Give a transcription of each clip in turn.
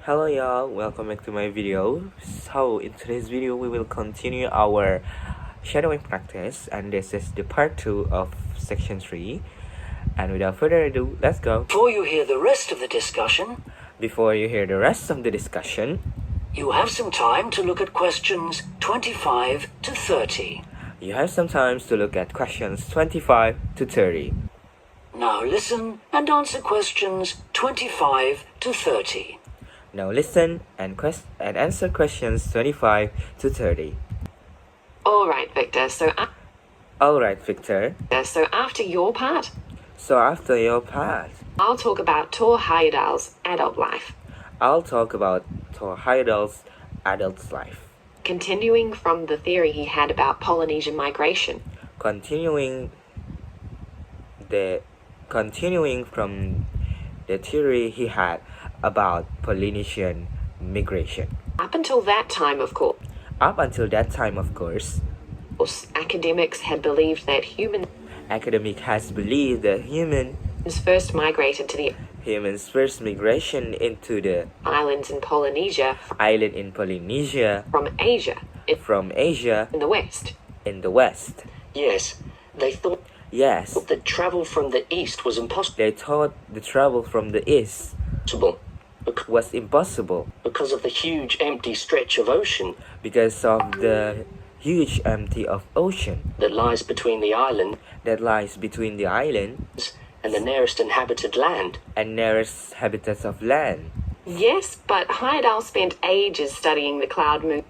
Hello y'all, welcome back to my video. So in today's video we will continue our shadowing practice, and this is the part 2 of section 3. And without further ado, let's go. Before you hear the rest of the discussion, you have some time to look at questions 25 to 30. Now listen and answer questions 25 to 30. Now listen and answer questions 25 to 30. Alright, Victor, so after your part, I'll talk about Thor Heyerdahl's adult life. Continuing from the theory he had about Polynesian migration. Continuing from the theory he had about Polynesian migration. Up until that time, of course, academics had believed that humans first migrated to the migration into the islands in Polynesia from Asia in the West. Yes, they thought that travel from the east was impossible. Was impossible because of the huge empty stretch of ocean that lies between the island and the nearest inhabited land. Yes, but Heyerdahl spent ages studying the cloud moon.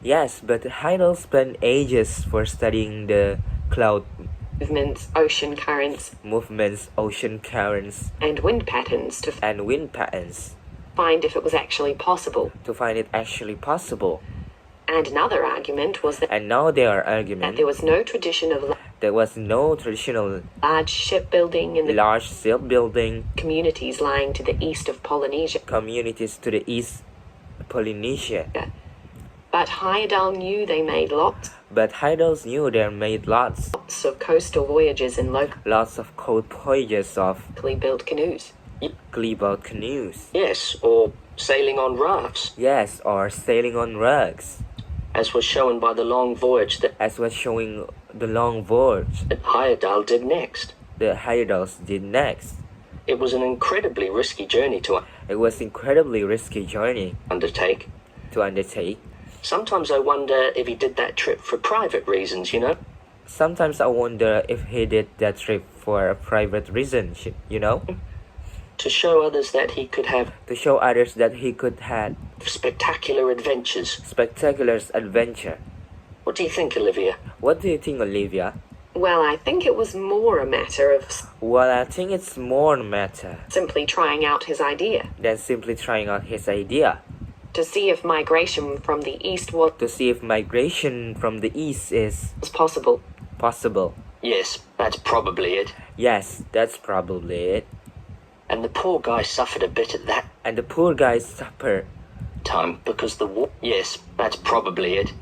Yes, but Heyerdahl spent ages for studying the cloud movements, ocean currents, and wind patterns to find if it was actually possible. And another argument was that there was no tradition of large shipbuilding in the communities lying to the east of Polynesia. But Heyerdahl knew they made lots of coastal voyages in locally built canoes. Yes, or sailing on rafts. As was shown by the long voyage that Heyerdahl did next. It was an incredibly risky journey to undertake. Sometimes I wonder if he did that trip for private reasons, Sometimes I wonder if he did that trip for a private reason, To show others that he could have spectacular adventures. What do you think, Olivia? Well, I think it was more a matter of simply trying out his idea. To see if migration from the east was possible. Yes, that's probably it. And the poor guy suffered a bit at that time because the war. Yes, that's probably it.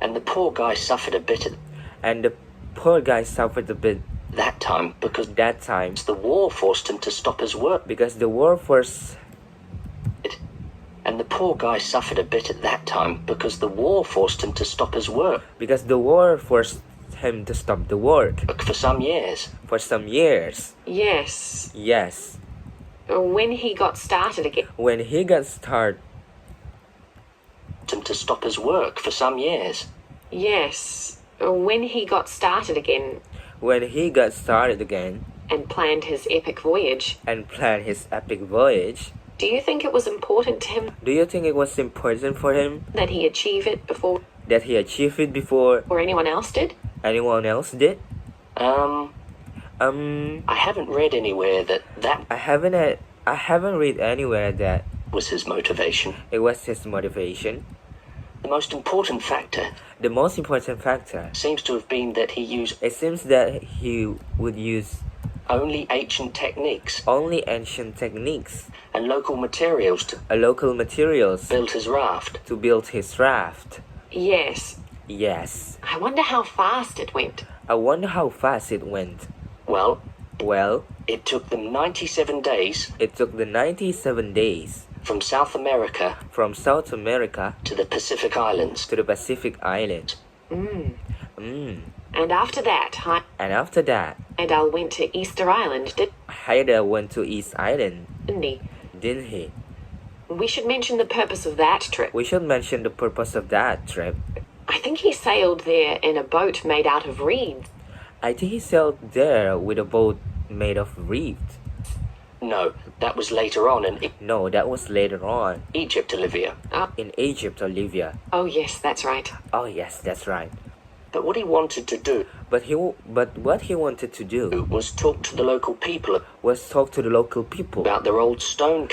And the poor guy suffered a bit that time because the war forced him to stop his work. And the poor guy suffered a bit at that time because the war forced him to stop his work. For some years. Yes. When he got started again. Him to stop his work for some years. Yes. When he got started again. And planned his epic voyage. Do you think it was important to him that he achieve it before or anyone else did? I haven't read anywhere that I haven't read anywhere that was his motivation. it was his motivation. The most important factor seems to have been that he would use only ancient techniques and local materials to build his raft. Yes. I wonder how fast it went. Well, it took them 97 days from South America from South America to the Pacific Islands. to the Pacific Islands. And after that, And after that, Haidar went to Easter Island, Haidar went to East Island, didn't he? didn't he? We should mention the purpose of that trip. We should mention the purpose of that trip. I think he sailed there in a boat made out of reeds. I think he sailed there with a boat made of reeds. No, that was later on in No, that was later on. Egypt, Olivia. In Egypt, Olivia. Oh, yes, that's right. Oh yes, that's right. But what he wanted to do But what he wanted to do was talk to the local people was talk to the local people about their old stone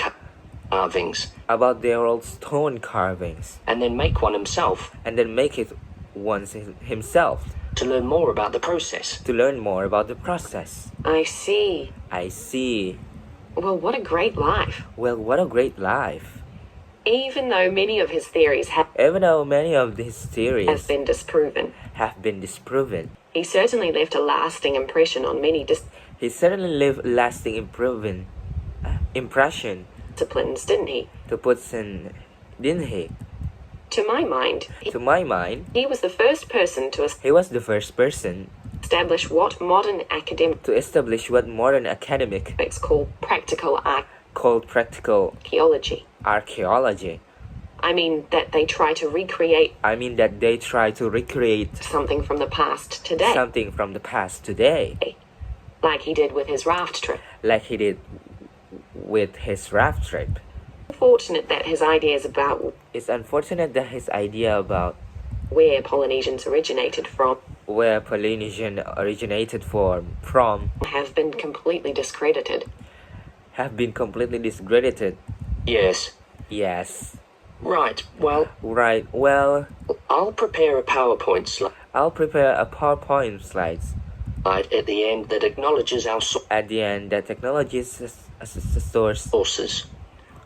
carvings about their old stone carvings and then make one himself and then make it once himself to learn more about the process. to learn more about the process. I see. I see. Well, what a great life. Well, what a great life. Even though many of his theories have Even though many of his theories been disproven, have been disproven, he certainly left a lasting impression on many he certainly left lasting impression disciplines, didn't he? to put in, didn't he? To my mind, To my mind, he was the first person to he was the first person establish what modern academics to establish what modern academic call practical called practical archaeology. archaeology. I mean that they try to recreate I mean that they try to recreate something from the past today, something from the past today, like he did with his raft trip. like he did with his raft trip. Fortunate that his ideas about It's unfortunate that his idea about where Polynesians originated from where Polynesian originated from have been completely discredited. have been completely discredited. Yes. Yes. Right. Well, Right. Well, I'll prepare a PowerPoint slide I'll prepare a PowerPoint slides at the end that acknowledges our at the end that acknowledges as a source. sources.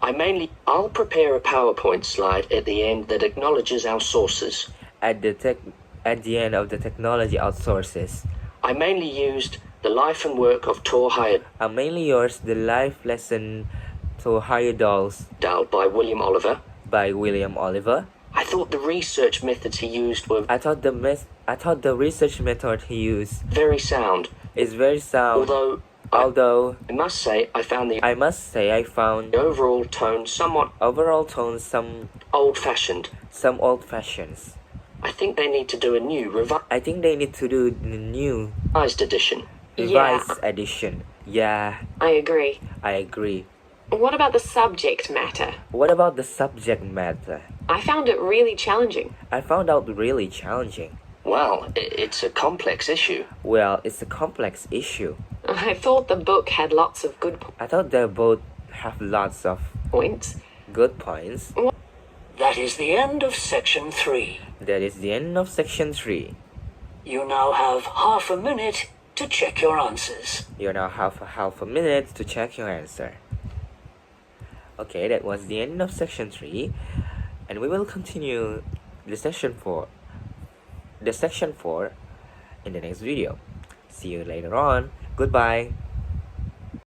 I'll prepare a PowerPoint slide at the end that acknowledges our sources. At the end of the technology outsources. I mainly used the life and work of Tor I mainly yours the life lesson to Heyerdahl's Heyerdahl by William Oliver. by William Oliver. I thought the research methods he used were I thought the research method he used very sound, is very sound. although Although I must say I found the I must say I found overall tone somewhat overall tone some old-fashioned. old-fashioned. I think they need to do a new I think they need to do the new revised edition. revised edition. Yeah, I agree. I agree. What about the subject matter? What about the subject matter? I found it really challenging. I found out really challenging. Well, it's a complex issue. Well, it's a complex issue. I thought the book had lots of good I thought they both have lots of points. good points. That is the end of section 3. That is the end of section 3. You now have half a minute to check your answers. You now have half a minute to check your answer. Okay, that was the end of section 3, and we will continue the section 4 in the next video. See you later on. Goodbye.